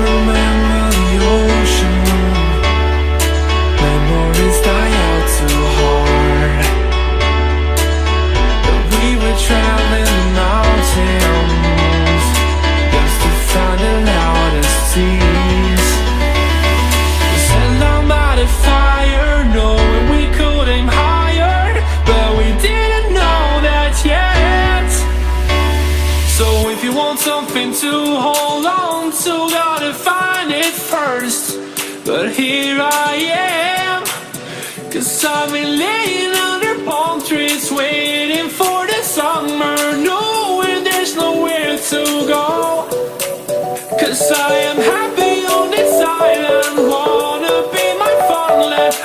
remember the ocean. Memories die out too hard. But we were traveling the mountains just to find the loudest seas. We set down by the fire, knowing we could aim higher, but we didn't know that yet. So if you want something to hold on to, gotta find it first. But here I am, 'cause I've been laying under palm trees, waiting for the summer, knowing there's nowhere to go. 'Cause I am happy on this island, wanna be my fun land.